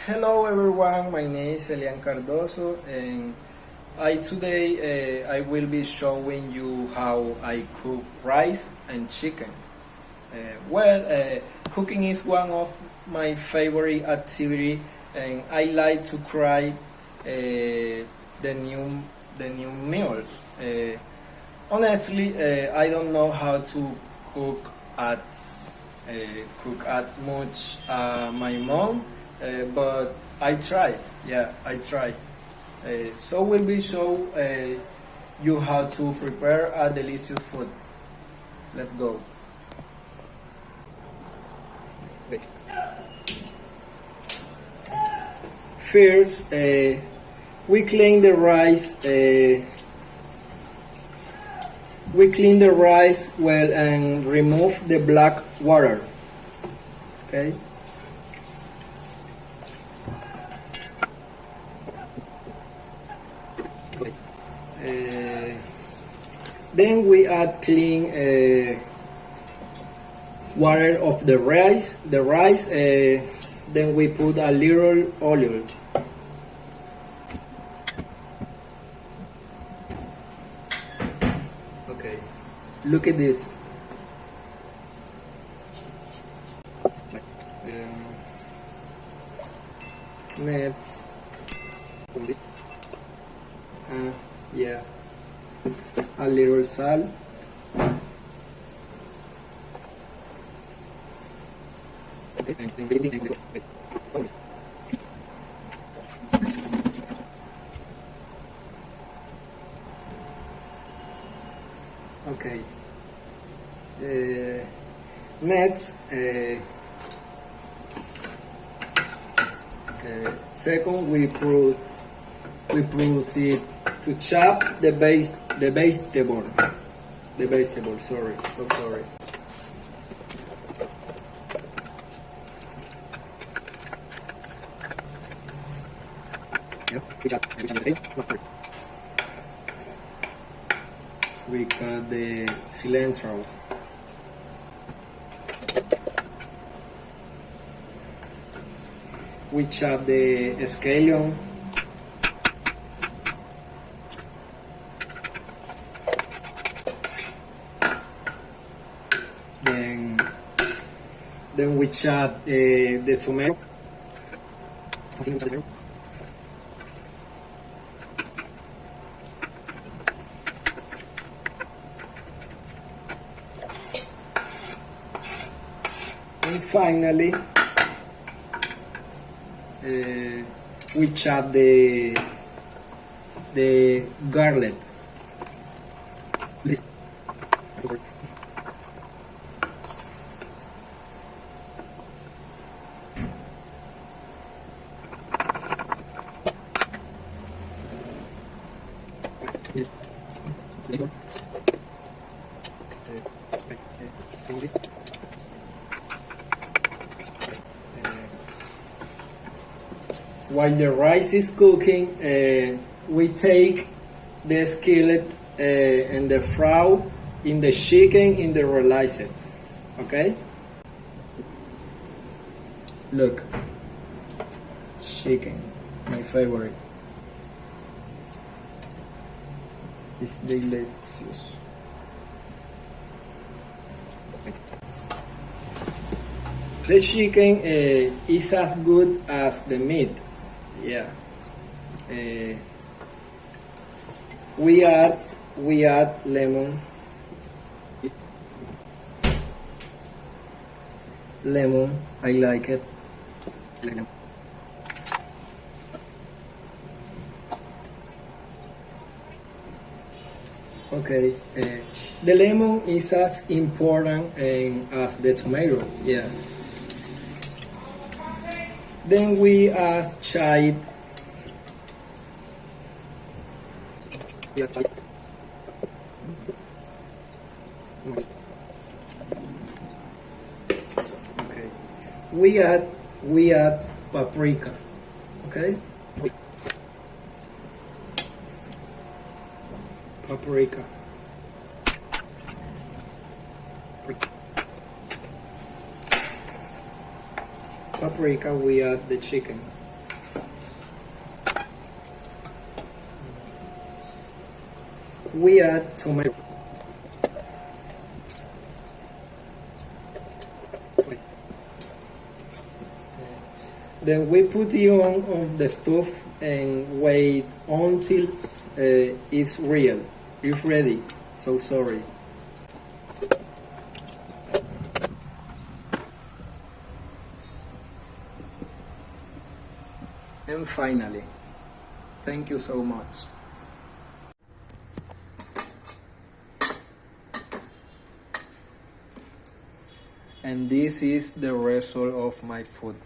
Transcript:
Hello everyone, my name is Elian Cardoso and today I will be showing you how I cook rice and chicken. Cooking is one of my favorite activity and I like to try the new meals. Honestly, I don't know how to cook at much my mom, but I try. Yeah, I try. So will be show you how to prepare a delicious food. Let's go. Wait. First, we clean the rice. We clean the rice well and remove the black water. Okay. Then we add clean water of the rice. Then we put a little oil. Okay, look at this. Next, yeah, a little salt. Okay. Next, second we proceed to chop the vegetable. Sorry, so sorry. We cut the cilantro. We chop the scallion. Then we chop the tomato. And finally, we chop the garlic. Please. While the rice is cooking, we take the skillet and the fry in the chicken in the realize it. Okay? Look, chicken, my favorite. It's delicious. The chicken is as good as the meat. Yeah. We add lemon. Lemon, I like it. Lemon. Okay. The lemon is as important as the tomato. Yeah. Then we add chive. Okay. We add paprika. Okay. Paprika. Paprika. We add the chicken. we add to my then we put it on the stove and wait until it's real. It's ready. So sorry. And finally, thank you so much. And this is the result of my food.